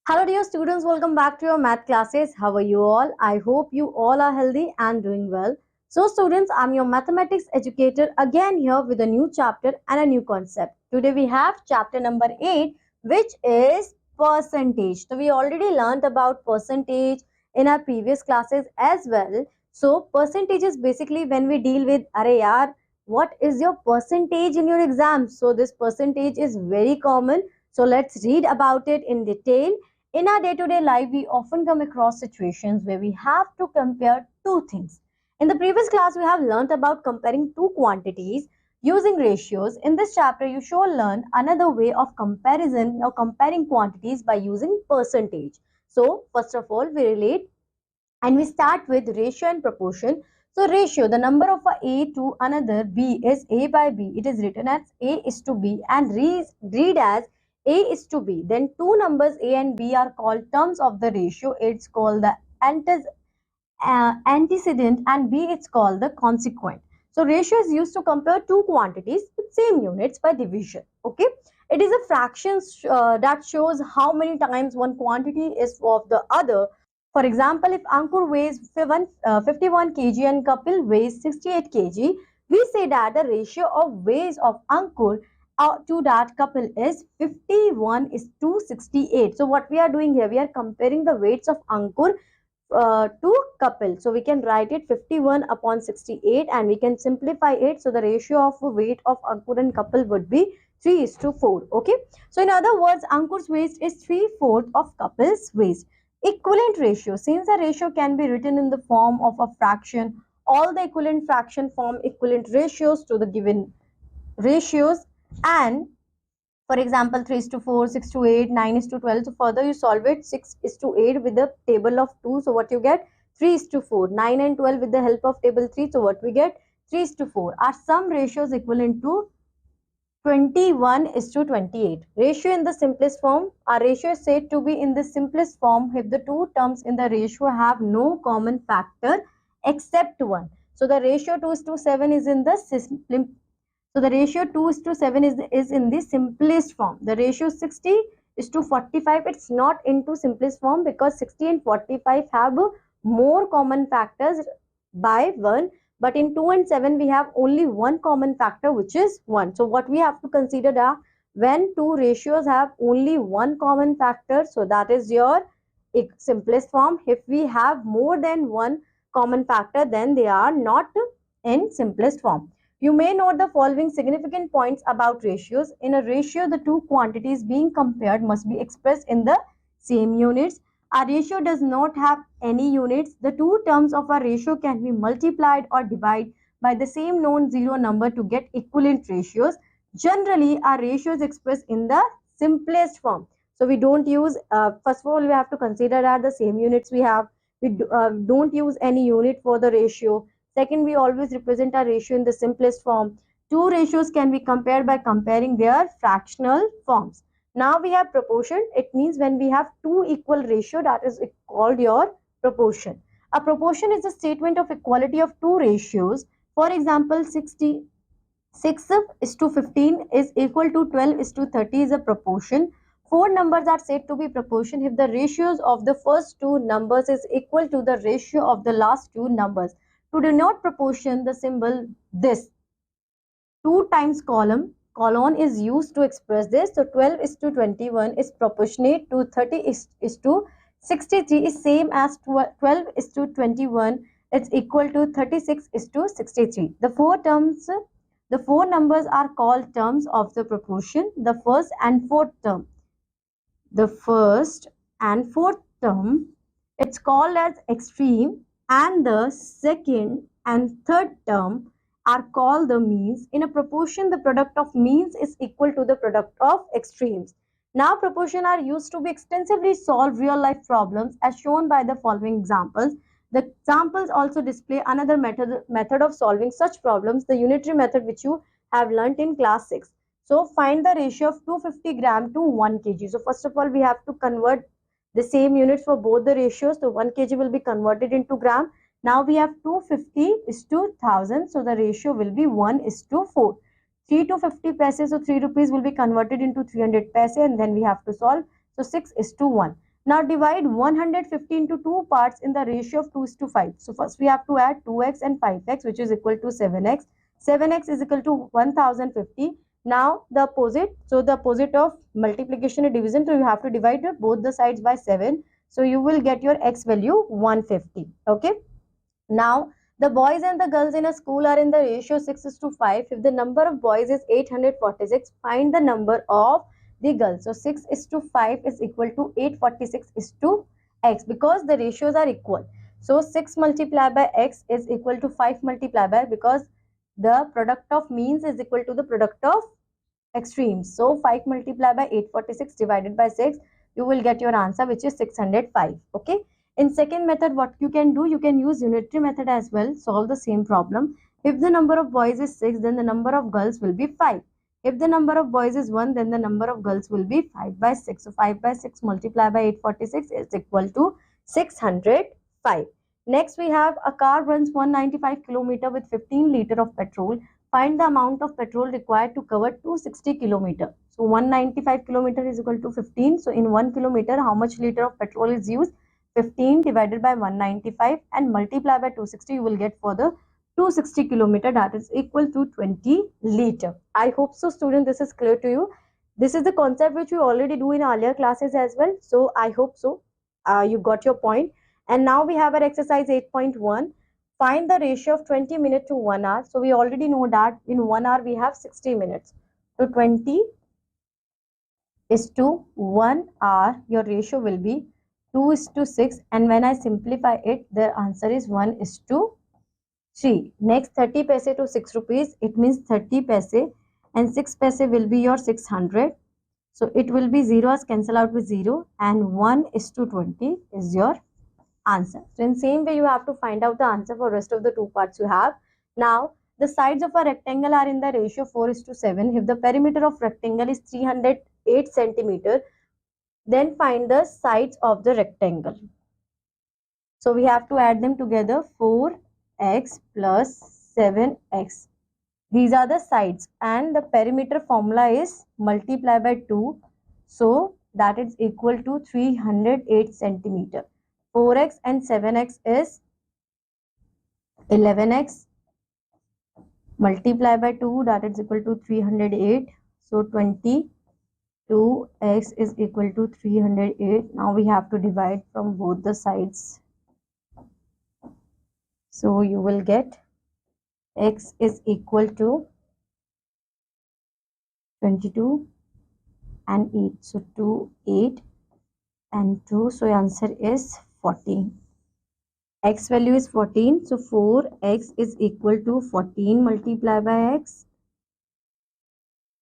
Hello dear students, welcome back to your math classes. How are you all? I hope you all are healthy and doing well. So students, I'm your mathematics educator again here with a new chapter and a new concept. Today we have chapter number 8, which is percentage. So we already learned about percentage in our previous classes as well. So percentage is basically when we deal with array yaar, what is your percentage in your exam? So this percentage is very common. So let's read about it in detail. In our day-to-day life, we often come across situations where we have to compare two things. In the previous class, we have learned about comparing two quantities using ratios. In this chapter, you shall learn another way of comparison or comparing quantities by using percentage. So, first of all, we relate and we start with ratio and proportion. So ratio, the number of a to another b is a by b. It is written as a is to b and read as a is to b. Then two numbers a and b are called terms of the ratio. It's called the antecedent, and b it's called the consequent. So ratio is used to compare two quantities with same units by division. Okay, it is a fraction that shows how many times one quantity is of the other. For example, if Ankur weighs 51 kg and Kapil weighs 68 kg, we say that the ratio of weights of Ankur to that Kapil is 51 is to 68. So what we are doing here, we are comparing the weights of Ankur to Kapil. So we can write it 51 upon 68 and we can simplify it. So the ratio of weight of Ankur and Kapil would be 3 is to 4. Okay. So in other words, Ankur's waist is 3/4 of Kapil's waist. Equivalent ratio. Since the ratio can be written in the form of a fraction, all the equivalent fraction form equivalent ratios to the given ratios. And for example, 3 is to 4, 6 to 8, 9 is to 12. So further you solve it, 6 is to 8 with the table of 2. So what you get? 3 is to 4. 9 and 12 with the help of table 3. So what we get? 3 is to 4. Are some ratios equivalent to 21 is to 28. Ratio in the simplest form. Our ratio is said to be in the simplest form if the two terms in the ratio have no common factor except one. So the ratio 2 is to 7 is in the so the ratio 2 is to 7 is in the simplest form. The ratio 60 is to 45. It's not into simplest form because 60 and 45 have more common factors by 1. But in 2 and 7 we have only one common factor, which is 1. So what we have to consider are when two ratios have only one common factor. So that is your simplest form. If we have more than one common factor, then they are not in simplest form. You may note the following significant points about ratios. In a ratio, the two quantities being compared must be expressed in the same units. A ratio does not have any units. The two terms of a ratio can be multiplied or divided by the same non-zero number to get equivalent ratios. Generally, a ratio is expressed in the simplest form. So we don't use, first of all, we have to consider that the same units we have. We don't use any unit for the ratio. Second, we always represent our ratio in the simplest form. Two ratios can be compared by comparing their fractional forms. Now we have proportion. It means when we have two equal ratio, that is called your proportion. A proportion is a statement of equality of two ratios. For example, 6 is to 15 is equal to 12 is to 30 is a proportion. Four numbers are said to be proportion if the ratios of the first two numbers is equal to the ratio of the last two numbers. To denote proportion, the symbol this 2 times colon is used to express this. So 12 is to 21 is proportionate to 30 is to 63 is same as 12 is to 21. It's equal to 36 is to 63. The four numbers are called terms of the proportion. The first and fourth term. The first and fourth term, it's called as extreme, and the second and third term are called the means. In a proportion, the product of means is equal to the product of extremes. Now, proportion are used to be extensively solve real life problems as shown by the following examples. The examples also display another method of solving such problems, the unitary method which you have learnt in class 6. So, find the ratio of 250 gram to 1 kg. So, first of all, we have to convert the same units for both the ratios. So 1 kg will be converted into gram. Now we have 250 is to 1000. So the ratio will be 1 is to 4. 3 to 50 paise. So 3 rupees will be converted into 300 paise, and then we have to solve. So 6 is to 1. Now divide 150 into two parts in the ratio of 2:5. So first we have to add 2x and 5x, which is equal to 7x. 7x is equal to 1050. Now the opposite. So the opposite of multiplication and division. So you have to divide both the sides by 7. So you will get your x value 150. Okay. Now the boys and the girls in a school are in the ratio 6:5. If the number of boys is 846, find the number of the girls. So 6:5 is equal to 846 is to x, because the ratios are equal. So 6 multiplied by x is equal to 5 multiplied by, because the product of means is equal to the product of extremes. So 5 multiplied by 846 divided by 6, you will get your answer, which is 605. Okay. In second method, what you can do, you can use unitary method as well, solve the same problem. If the number of boys is 6, then the number of girls will be 5. If the number of boys is 1, then the number of girls will be 5 by 6. So 5 by 6 multiplied by 846 is equal to 605. Next we have a car runs 195 km with 15 liter of petrol. Find the amount of petrol required to cover 260 km. So 195 km is equal to 15. So in 1 kilometer, how much liter of petrol is used? 15 divided by 195 and multiply by 260, you will get for the 260 kilometer, that is equal to 20 liter. I hope so student this is clear to you. This is the concept which we already do in earlier classes as well. So I hope so you got your point. And now we have our exercise 8.1. Find the ratio of 20 minutes to 1 hour. So we already know that in 1 hour we have 60 minutes. So 20 is to 1 hour, your ratio will be 2:6, and when I simplify it, the answer is 1:3. Next 30 paise to 6 rupees, it means 30 paise and 6 paise will be your 600. So it will be zeros cancel out with 0 and 1:20 is your answer. So in same way you have to find out the answer for rest of the two parts you have. Now the sides of a rectangle are in the ratio 4:7. If the perimeter of rectangle is 308 centimeter, then find the sides of the rectangle. So we have to add them together. 4x plus 7x. These are the sides, and the perimeter formula is multiply by 2. So that is equal to 308 centimeter. 4x and 7x is 11x. Multiply by 2, that is equal to 308. So 22x is equal to 308. Now we have to divide from both the sides. So you will get x is equal to 22 and 8. So 2, 8 and 2. So answer is 14. X value is 14. So 4x is equal to 14 multiplied by x.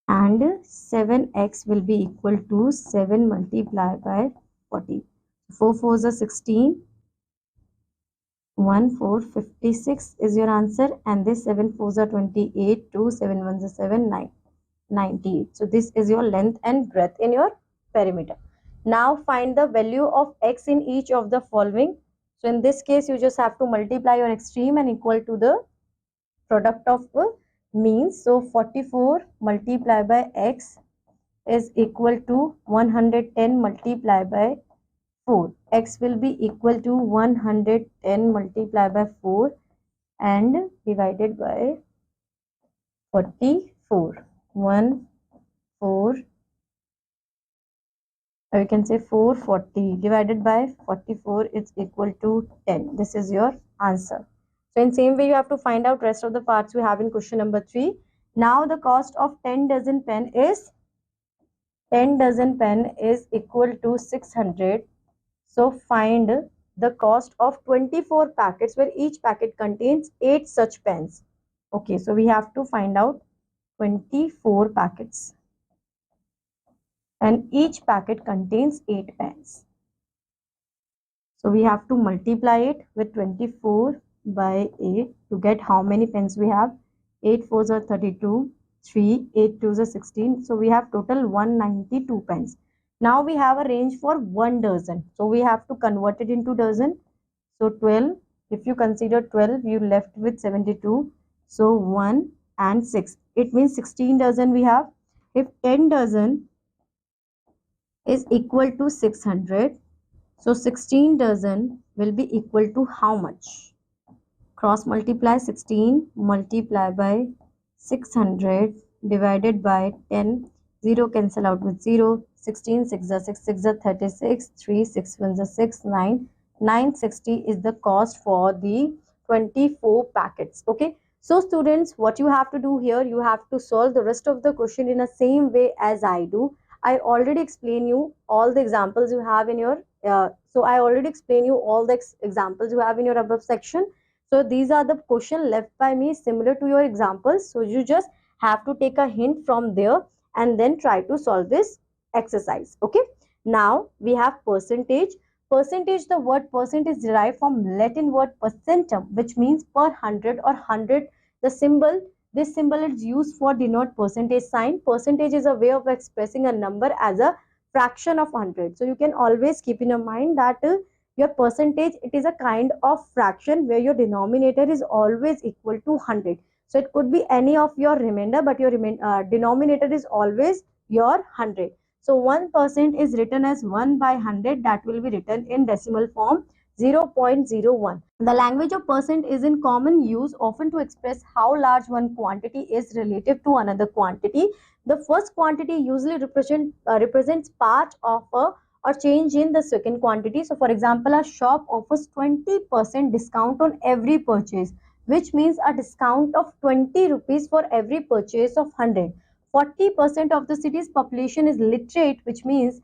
And 7x will be equal to 7 multiplied by 14. 4 4s are 16. 1 4 56 is your answer, and this 7 4s are 28. 2 7 1s are 7 9 98. So this is your length and breadth in your perimeter. Now find the value of x in each of the following. So in this case you just have to multiply your extreme and equal to the product of means. So 44 multiplied by x is equal to 110 multiplied by 4. X will be equal to 110 multiplied by 4 and divided by 44. 1 4, or you can say 440 divided by 44 is equal to 10. This is your answer. So in same way you have to find out rest of the parts we have in question number 3. Now the cost of 10 dozen pen is equal to 600. So find the cost of 24 packets where each packet contains 8 such pens. Okay, so we have to find out 24 packets and each packet contains 8 pens. So we have to multiply it with 24 by 8 to get how many pens we have. 8 4s are 32, 3, 8 2s are 16. So we have total 192 pens. Now we have a range for 1 dozen. So we have to convert it into dozen. So 12, if you consider 12, you left with 72. So 1 and 6. It means 16 dozen we have. If 10 dozen is equal to 600, So 16 dozen will be equal to how much? Cross multiply 16 multiply by 600 divided by 10. 0 cancel out with 0. 16 6 are 6 6 are 36. 3 6 1 are 6 9. 960 is the cost for the 24 packets. Okay. So students, what you have to do here, you have to solve the rest of the question in the same way as I do. I already explain you all the examples you have in your I already explain you all the examples you have in your above section. So these are the question left by me similar to your examples. So you just have to take a hint from there and then try to solve this exercise. Okay. Now we have percentage. Percentage, the word percent is derived from Latin word percentum, which means per hundred or hundred. The symbol, this symbol is used for denote percentage sign. Percentage is a way of expressing a number as a fraction of 100. So you can always keep in your mind that your percentage, it is a kind of fraction where your denominator is always equal to 100. So it could be any of your remainder, but your denominator is always your 100. So 1% is written as 1 by 100, that will be written in decimal form 0.01. The language of percent is in common use often to express how large one quantity is relative to another quantity. The first quantity usually represents part of a or change in the second quantity. So for example, a shop offers 20% discount on every purchase, which means a discount of 20 rupees for every purchase of 100. 40% of the city's population is literate, which means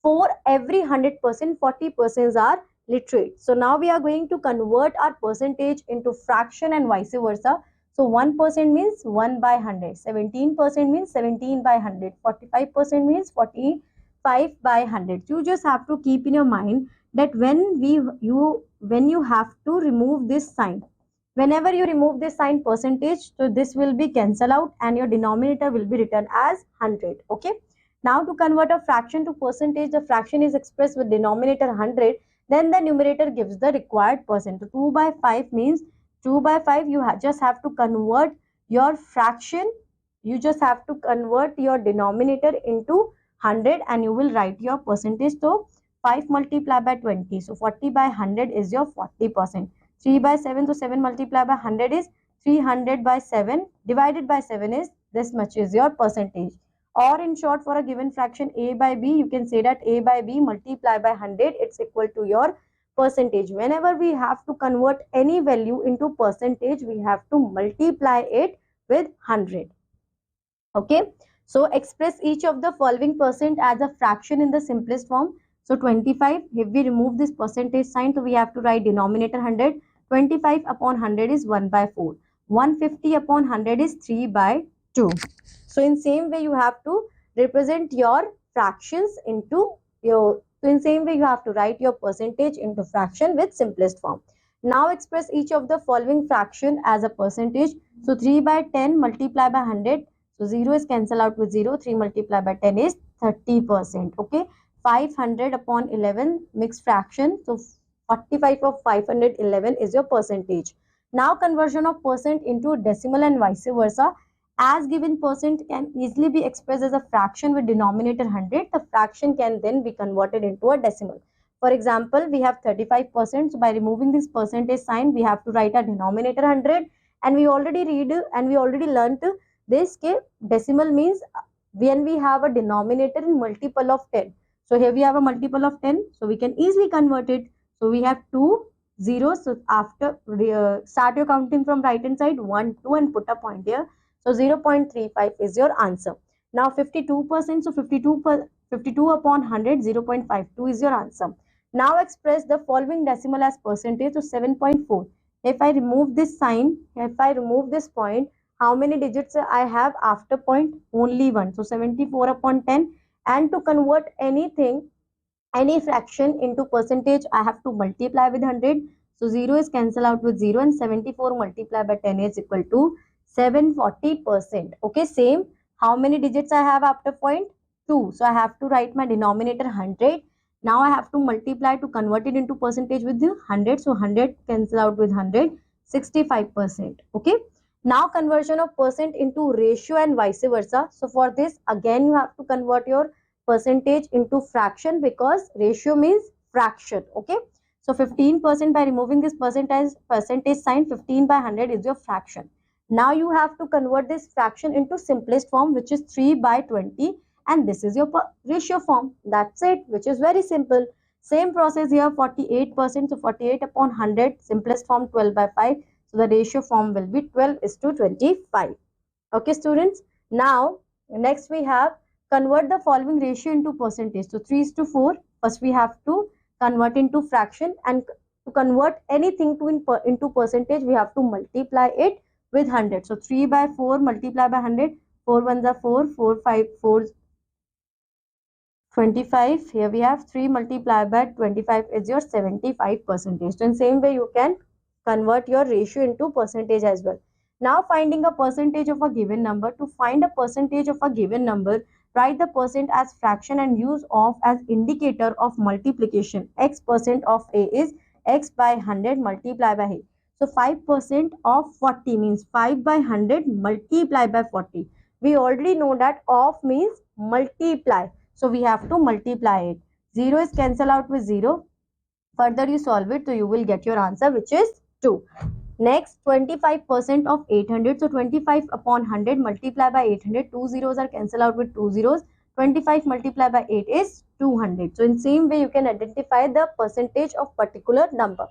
for every 100%, 40% are literate. So now we are going to convert our percentage into fraction and vice versa. So 1% means 1 by 100, 17% means 17 by 100, 45% means 45 by 100. You just have to keep in your mind that when you have to remove this sign, whenever you remove this sign percentage, so this will be cancel out and your denominator will be written as 100. Okay. Now to convert a fraction to percentage, the fraction is expressed with denominator 100, then the numerator gives the required percent. So 2 by 5 means 2 by 5, you just have to convert your fraction, you just have to convert your denominator into 100 and you will write your percentage. So 5 multiplied by 20, so 40 by 100 is your 40%. 3 by 7, so 7 multiplied by 100 is 300 by 7 divided by 7 is this much is your percentage. Or in short, for a given fraction a by b, you can say that a by b multiplied by 100, it's equal to your percentage. Whenever we have to convert any value into percentage, we have to multiply it with 100. Okay. So express each of the following percent as a fraction in the simplest form. So 25, if we remove this percentage sign, so we have to write denominator 100. 25 upon 100 is 1 by 4. 150 upon 100 is 3 by 2. So in same way you have to represent your fractions into your, so in same way you have to write your percentage into fraction with simplest form. Now express each of the following fraction as a percentage. So 3 by 10 multiplied by 100. So 0 is cancelled out with 0. 3 multiplied by 10 is 30%. Okay. 500 upon 11 mixed fraction. So 45 of 511 is your percentage. Now conversion of percent into decimal and vice versa. As given percent can easily be expressed as a fraction with denominator 100, the fraction can then be converted into a decimal. For example, we have 35%. So by removing this percentage sign, we have to write a denominator 100. And we already learned this ke decimal means when we have a denominator in multiple of 10. So here we have a multiple of 10. So we can easily convert it. So we have 2 zeros. So after start your counting from right hand side 1, 2 and put a point here. So 0.35 is your answer. Now 52%. So 52 upon 100, 0.52 is your answer. Now express the following decimal as percentage. So 7.4. If I remove this sign, if I remove this point, how many digits I have after point? Only 1. So 74 upon 10. And to convert anything, any fraction into percentage, I have to multiply with 100. So 0 is cancelled out with 0 and 74 multiplied by 10 is equal to 740%. Okay, same. How many digits I have after point? 2. So I have to write my denominator 100. Now I have to multiply to convert it into percentage with the 100. So 100 cancel out with 100, 65%. Okay. Now conversion of percent into ratio and vice versa. So for this, again you have to convert your percentage into fraction because ratio means fraction. Okay, so 15% by removing this percentage sign, 15 by 100 is your fraction. Now you have to convert this fraction into simplest form, which is 3 by 20, and this is your ratio form. That's it, which is very simple. Same process here, 48%, so 48 upon 100, simplest form 12 by 5. So the ratio form will be 12 is to 25. Okay, students. Now, next we have convert the following ratio into percentage. So 3 is to 4. First we have to convert into fraction, and to convert anything into percentage, we have to multiply it with 100. So 3 by 4 multiply by 100. 4 ones are 4, 4, 5, 4, 25. Here we have 3 multiplied by 25 is your 75%. So in same way you can convert your ratio into percentage as well. Now finding a percentage of a given number. To find a percentage of a given number, write the percent as fraction and use of as indicator of multiplication. X percent of A is X by 100 multiplied by A. So 5% of 40 means 5 by 100 multiplied by 40. We already know that of means multiply. So we have to multiply it. 0 is cancelled out with 0. Further you solve it, so you will get your answer, which is 2. Next, 25% of 800. So 25 upon 100 multiplied by 800. 2 zeros are cancelled out with 2 zeros. 25 multiplied by 8 is 200. So in same way you can identify the percentage of particular number.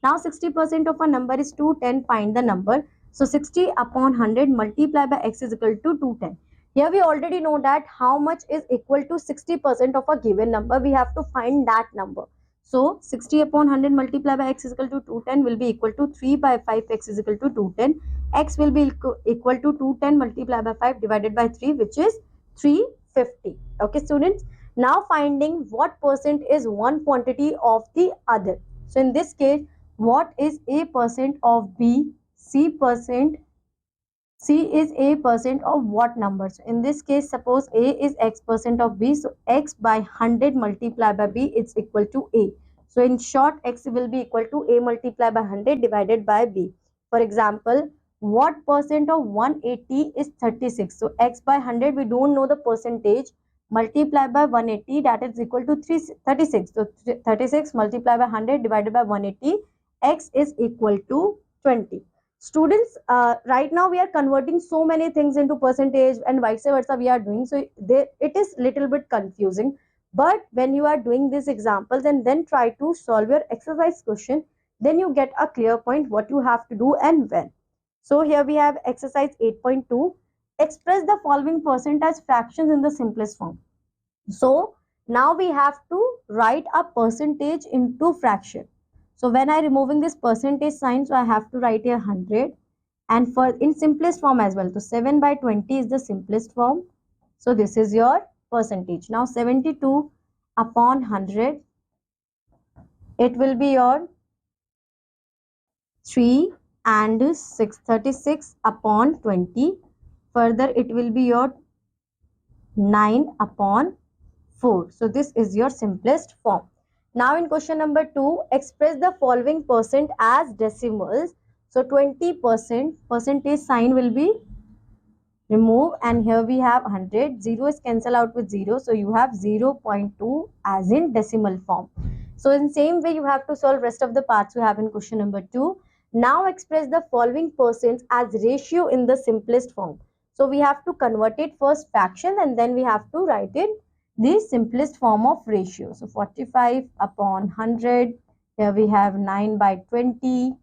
Now 60% of a number is 210. Find the number. So 60 upon 100 multiplied by x is equal to 210. Here we already know that how much is equal to 60% of a given number. We have to find that number. So 60 upon 100 multiplied by x is equal to 210 will be equal to 3 by 5 x is equal to 210. X will be equal to 210 multiplied by 5 divided by 3, which is 350. Okay, students. Now finding what percent is one quantity of the other. So in this case, what is A percent of B? C is A percent of what number? So in this case, suppose A is X percent of B. So X by 100 multiplied by B is equal to A. So in short, X will be equal to A multiplied by 100 divided by B. For example, what percent of 180 is 36? So X by 100, we don't know the percentage. Multiplied by 180, that is equal to 36. So 36 multiplied by 100 divided by 180, X is equal to 20. Students, right now we are converting so many things into percentage and vice versa we are doing, so it is little bit confusing. But when you are doing these examples and then try to solve your exercise question, then you get a clear point what you have to do and when. So here we have exercise 8.2. Express the following percent as fractions in the simplest form. So now we have to write a percentage into fraction. So when I removing this percentage sign, so I have to write here 100, and for in simplest form as well. So 7 by 20 is the simplest form. So this is your percentage. Now 72 upon 100, it will be your 3, and 636 upon 20. Further it will be your 9 upon 4. So this is your simplest form. Now in question number 2, express the following percent as decimals. So 20%, percentage sign will be removed, and here we have 100. 0 is cancelled out with 0. So you have 0.2 as in decimal form. So in same way you have to solve rest of the parts you have in question number 2. Now express the following percent as ratio in the simplest form. So we have to convert it first fraction, and then we have to write it the simplest form of ratio. So 45 upon 100, here we have 9 by 20,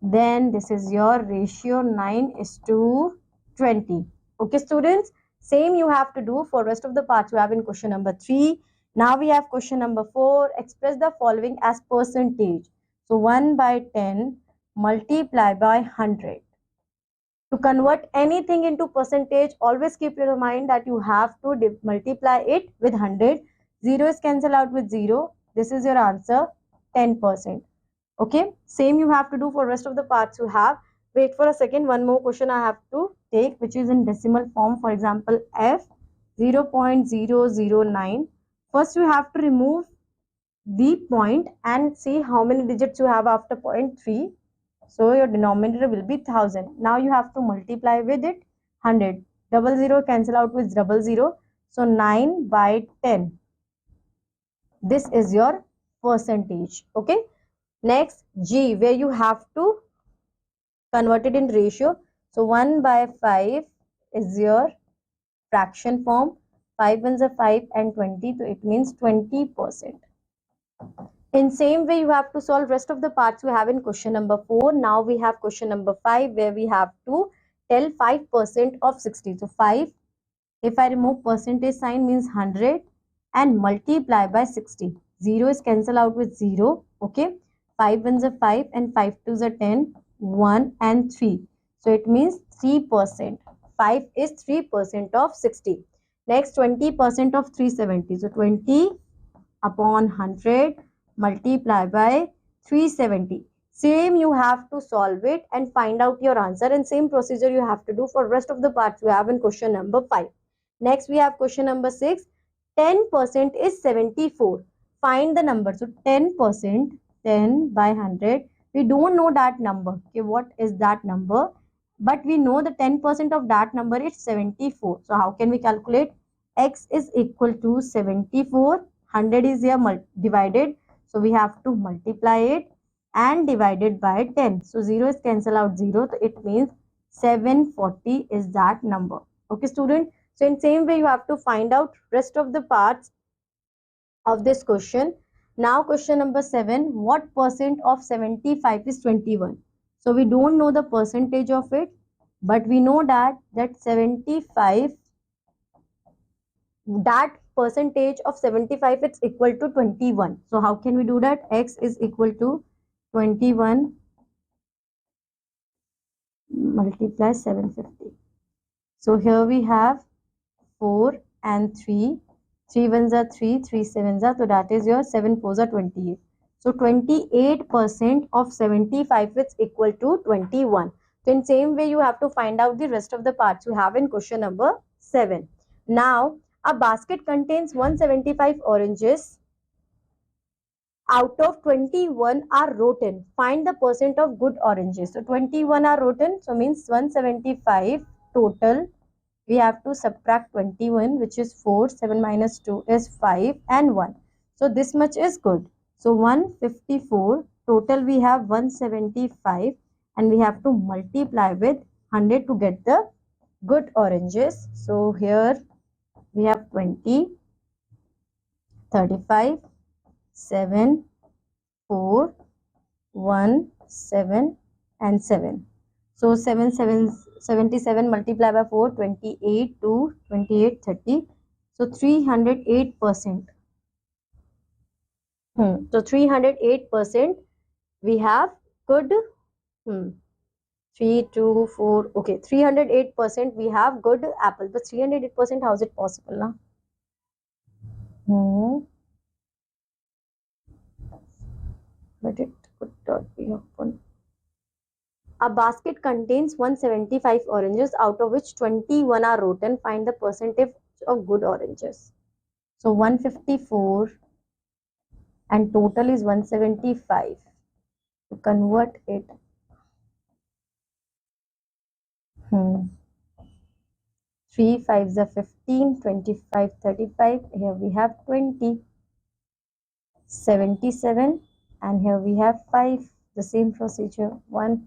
then this is your ratio 9 is to 20. Okay students, same you have to do for rest of the parts you have in question number 3. Now we have question number 4. Express the following as percentage. So 1 by 10 multiply by 100. To convert anything into percentage, always keep in mind that you have to multiply it with 100. 0 is cancelled out with 0. This is your answer, 10%. Okay, same you have to do for rest of the parts you have. Wait for a second, one more question I have to take, which is in decimal form. For example, F 0.009. First you have to remove the point and see how many digits you have after 0.3. So your denominator will be 1000. Now you have to multiply with it 100. 00 cancel out with 00. So 9 by 10. This is your percentage. Okay. Next, G, where you have to convert it in ratio. So 1 by 5 is your fraction form. 5 ones are 5 and 20, so it means 20%. In same way, you have to solve rest of the parts we have in question number 4. Now we have question number 5, where we have to tell 5% of 60. So 5, if I remove percentage sign, means 100 and multiply by 60. 0 is cancelled out with 0. Okay. 5 ones are 5 and 5 twos are 10. 1 and 3. So it means 3%. 5 is 3% of 60. Next, 20% of 370. So 20 upon 100 multiply by 370. Same, you have to solve it and find out your answer, and same procedure you have to do for rest of the parts you have in question number 5. Next, we have question number 6. 10% is 74. Find the number. So 10%, 10 by 100. We don't know that number. Okay, what is that number? But we know the 10% of that number is 74. So how can we calculate? X is equal to 74. 100 is here divided. So we have to multiply it and divide it by 10. So 0 is cancel out 0. So it means 740 is that number. Okay, student. So in same way, you have to find out rest of the parts of this question. Now question number 7, what percent of 75 is 21? So we don't know the percentage of it, but we know that 75, that percentage of 75 is equal to 21. So how can we do that? X is equal to 21 multiply 750. So here we have 4 and 3. 3 ones are 3, 3 sevens are, so that is your 7 fours are 28. So 28% of 75 is equal to 21. So in same way, you have to find out the rest of the parts you have in question number 7. Now, a basket contains 175 oranges. Out of 21 are rotten. Find the percent of good oranges. So 21 are rotten, so means 175 total. We have to subtract 21, which is 4, 7 minus 2 is 5 and 1. So this much is good. So 154, total we have 175 and we have to multiply with 100 to get the good oranges. So here we have 20, 35, 7, 4, 1, 7 and 7. So 77 multiplied by 4, 28 to 28, 30. So 308%. So 308% we have good. 3, 2, 4. Okay, 308% we have good apple. But 308%, how is it possible now? But it could not be open. A basket contains 175 oranges, out of which 21 are rotten. Find the percentage of good oranges. So 154 and total is 175. To convert it, 3 5s are 15, 25, 35. Here we have 20, 77, and here we have 5. The same procedure, 1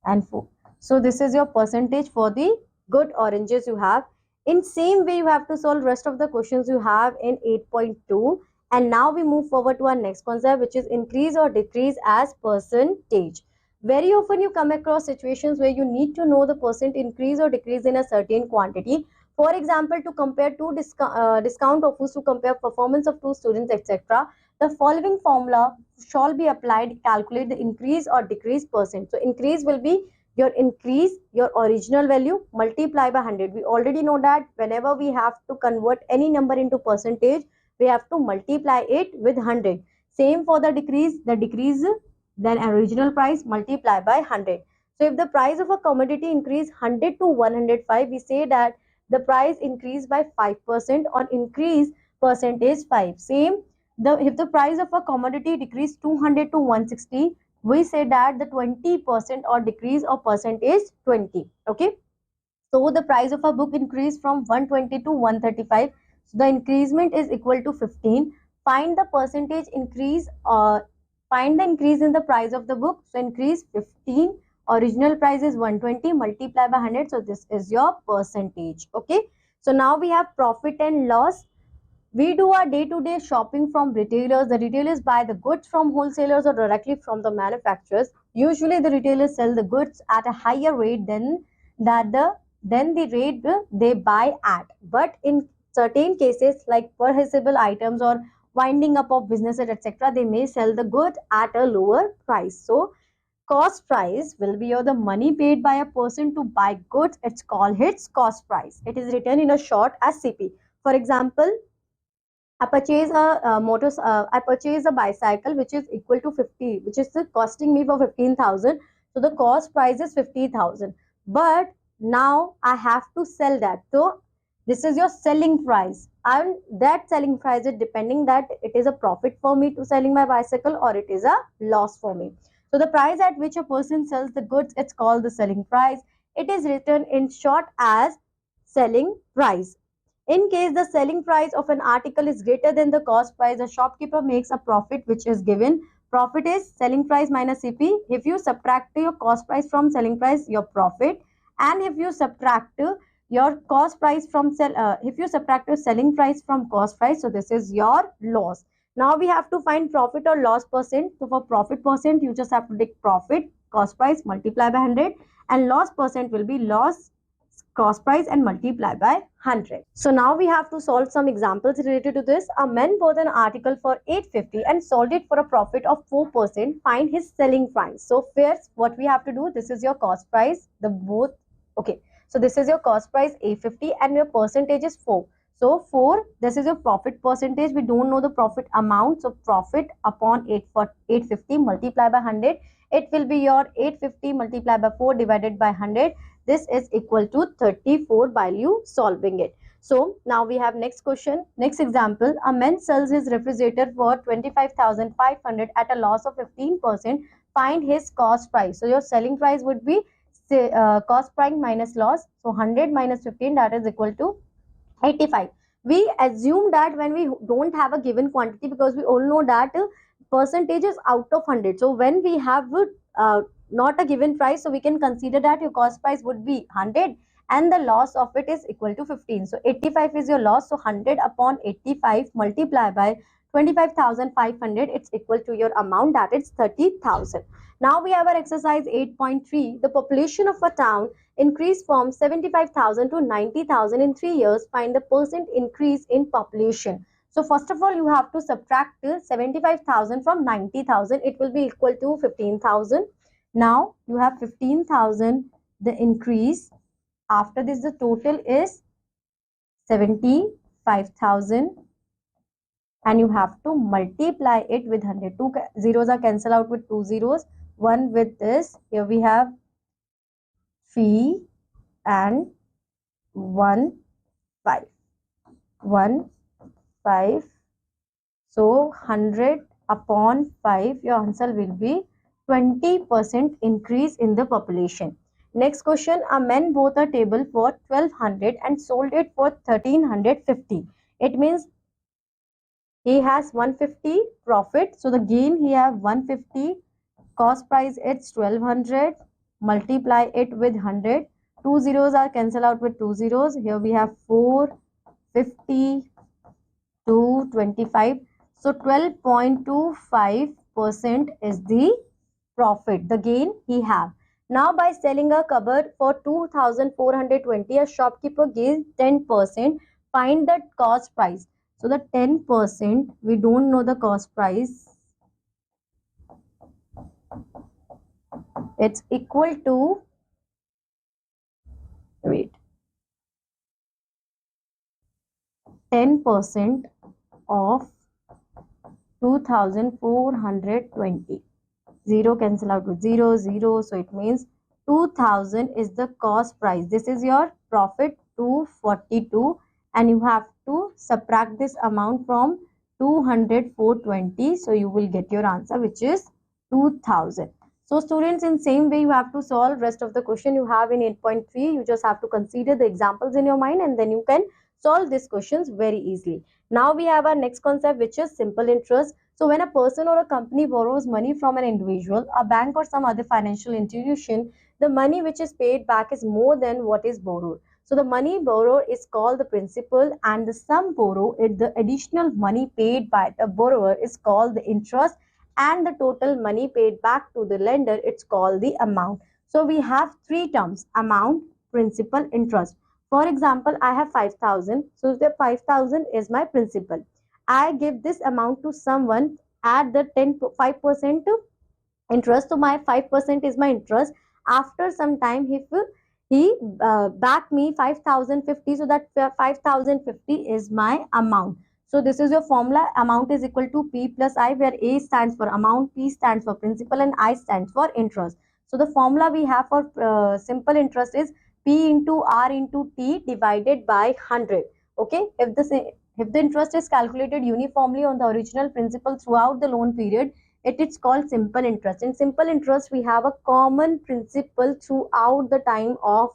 and 4. So this is your percentage for the good oranges you have. In same way, you have to solve rest of the questions you have in 8.2. And now we move forward to our next concept, which is increase or decrease as percentage. Very often you come across situations where you need to know the percent increase or decrease in a certain quantity. For example, to compare two discount offers, to compare performance of two students, etc. The following formula shall be applied, calculate the increase or decrease percent. So increase will be your increase, your original value, multiply by 100. We already know that whenever we have to convert any number into percentage, we have to multiply it with 100. Same for the decrease, then original price multiply by 100. So if the price of a commodity increase 100 to 105, we say that the price increased by 5% on increase percentage 5. Same, if the price of a commodity decreased 200 to 160, we say that the 20% or decrease of percentage 20. Okay. So the price of a book increased from 120 to 135. So the increasement is equal to 15. Find the percentage increase, find the increase in the price of the book. So increase 15, original price is 120, multiply by 100. So this is your percentage. Okay. So now we have profit and loss. We do our day-to-day shopping from retailers. The retailers buy the goods from wholesalers or directly from the manufacturers. Usually the retailers sell the goods at a higher rate than the rate they buy at. But in certain cases like perishable items or winding up of businesses, etc., they may sell the goods at a lower price. So cost price will be the money paid by a person to buy goods. It's called its cost price. It is written in a short as CP. For example, I purchase a bicycle which is equal to 50, which is costing me for 15,000. So the cost price is 50,000. But now I have to sell that. So this is your selling price. And that selling price is depending that it is a profit for me to selling my bicycle or it is a loss for me. So the price at which a person sells the goods, it's called the selling price. It is written in short as selling price. In case the selling price of an article is greater than the cost price, the shopkeeper makes a profit which is given. Profit is selling price minus CP. If you subtract your cost price from selling price, your profit. And if you subtract your cost price from if you subtract your selling price from cost price, so this is your loss. Now we have to find profit or loss percent. So for profit percent, you just have to take profit, cost price, multiply by 100, and loss percent will be loss, cost price, and multiply by 100. So now we have to solve some examples related to this. A man bought an article for 850 and sold it for a profit of 4%. Find his selling price. So first what we have to do, this is your cost price, the both. Okay, so this is your cost price 850 and your percentage is 4. So 4, this is your profit percentage. We don't know the profit amount. So profit upon 850 multiply by 100. It will be your 850 multiplied by 4 divided by 100. This is equal to 34 while you solving it. So now we have next question. Next example. A man sells his refrigerator for 25,500 at a loss of 15%. Find his cost price. So your selling price would be cost price minus loss. So 100 minus 15, that is equal to 85. We assume that when we don't have a given quantity, because we all know that percentage is out of 100. So when we have not a given price, so we can consider that your cost price would be 100 and the loss of it is equal to 15. So 85 is your loss. So 100 upon 85 multiply by 25,500, it's equal to your amount, that is 30,000. Now we have our exercise 8.3. The population of a town increased from 75,000 to 90,000 in 3 years. Find the percent increase in population. So first of all, you have to subtract 75,000 from 90,000. It will be equal to 15,000. Now you have 15,000, the increase. After this, the total is 75,000. And you have to multiply it with 100. 2 zeros are cancelled out with 2 zeros. 1 with this. Here we have 3 and 1, 5. 1, 5. So 100 upon 5, your answer will be 20% increase in the population. Next question. A man bought a table for 1200 and sold it for 1350. It means he has 150 profit. So the gain he have 150. Cost price it's 1200. Multiply it with 100. 2 zeros are cancelled out with 2 zeros. Here we have 4, 50, 2, 25. So 12.25% is the profit, the gain he have. Now by selling a cupboard for 2,420, a shopkeeper gives 10%. Find the cost price. So the 10%, we don't know the cost price. It's equal to, wait, 10% of 2,420. 0 cancel out with 0, 0. So it means 2,000 is the cost price. This is your profit 242 and you have to subtract this amount from 200, 420. So you will get your answer, which is 2,000. So students, in same way you have to solve rest of the question you have in 8.3. You just have to consider the examples in your mind and then you can solve these questions very easily. Now we have our next concept, which is simple interest. So when a person or a company borrows money from an individual, a bank or some other financial institution, the money which is paid back is more than what is borrowed. So the money borrowed is called the principal, and the sum borrowed, the additional money paid by the borrower, is called the interest, and the total money paid back to the lender, it's called the amount. So we have three terms: amount, principal, interest. For example, I have 5,000. So the 5,000 is my principal. I give this amount to someone at the 5% interest. So my 5% is my interest. After some time, if he back me 5,050, so that 5,050 is my amount. So this is your formula. Amount is equal to P plus I, where A stands for amount, P stands for principal, and I stands for interest. So the formula we have for simple interest is P into R into T divided by 100. Okay, if the interest is calculated uniformly on the original principal throughout the loan period, it is called simple interest. In simple interest, we have a common principle throughout the time of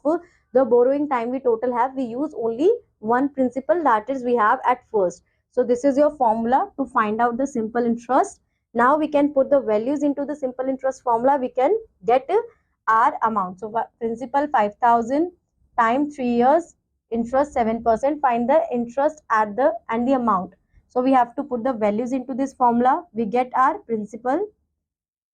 the borrowing time we total have. We use only one principle, that is we have at first. So this is your formula to find out the simple interest. Now we can put the values into the simple interest formula. We can get our amount. So principal 5,000 times 3 years, interest 7%. Find the interest at the and the amount. So we have to put the values into this formula. We get our principal,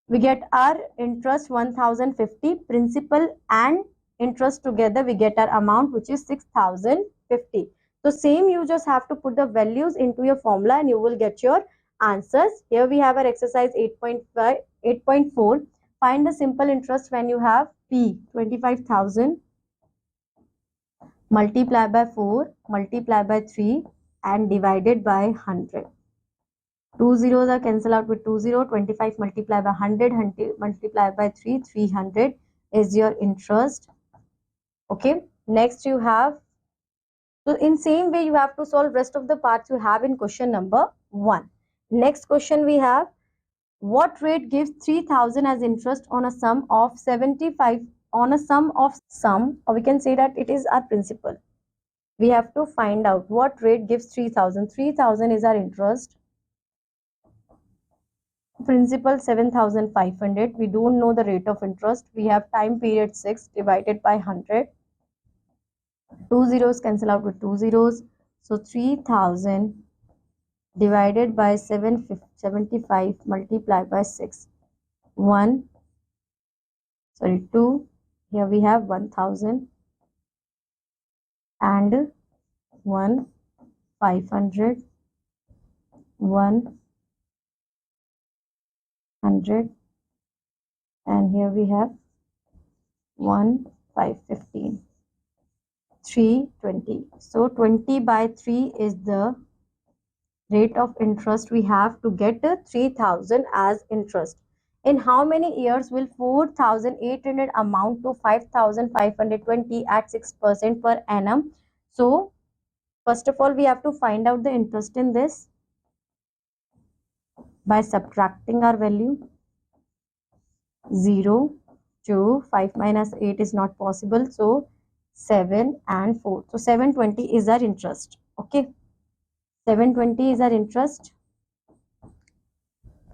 we get our interest 1050, principal and interest together, we get our amount, which is 6050. So same, you just have to put the values into your formula and you will get your answers. Here we have our exercise 8.5, 8.4. Find the simple interest when you have P 25,000 multiply by 4 multiply by 3 and divided by 100. Two zeros are cancelled out with 2 0. 25 multiplied by 100, 100 multiplied by 3, 300 is your interest. Okay, next you have, so in same way you have to solve rest of the parts you have in question number 1. Next question we have, what rate gives 3,000 as interest on a sum of 75, on a sum of sum, or we can say that it is our principal. We have to find out what rate gives 3,000. 3,000 is our interest. Principal 7,500. We don't know the rate of interest. We have time period 6 divided by 100. 2 zeros cancel out with 2 zeros. So 3,000 divided by 75 multiplied by 6. 2. Here we have 1,000 and 1, 500, 1, 100, and here we have 1, 515, 320. So 20 by 3 is the rate of interest we have to get 3,000 as interest. In how many years will 4,800 amount to 5,520 at 6% per annum? So first of all, we have to find out the interest in this by subtracting our value. 0, 2, 5 minus 8 is not possible. So 7 and 4. So 720 is our interest. Okay. 720 is our interest.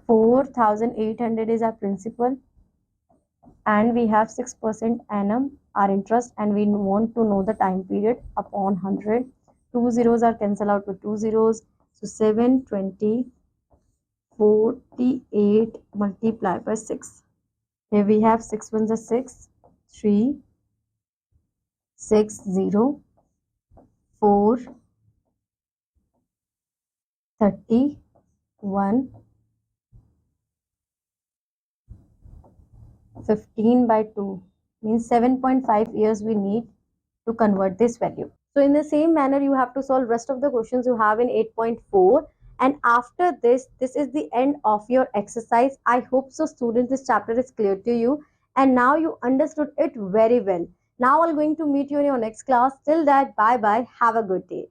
4,800 is our principal. And we have 6% annum our interest, and we want to know the time period upon 100. 2 zeros are cancelled out with 2 zeros. So 720 48 multiplied by 6. Here we have 6 ones are 6, 3, 6, 0, 4, 30, 1, 15 by 2 means 7.5 years we need to convert this value. So in the same manner, you have to solve rest of the questions you have in 8.4. And after this is the end of your exercise. I hope so students, this chapter is clear to you and now you understood it very well. Now I'm going to meet you in your next class. Till that, bye bye, have a good day.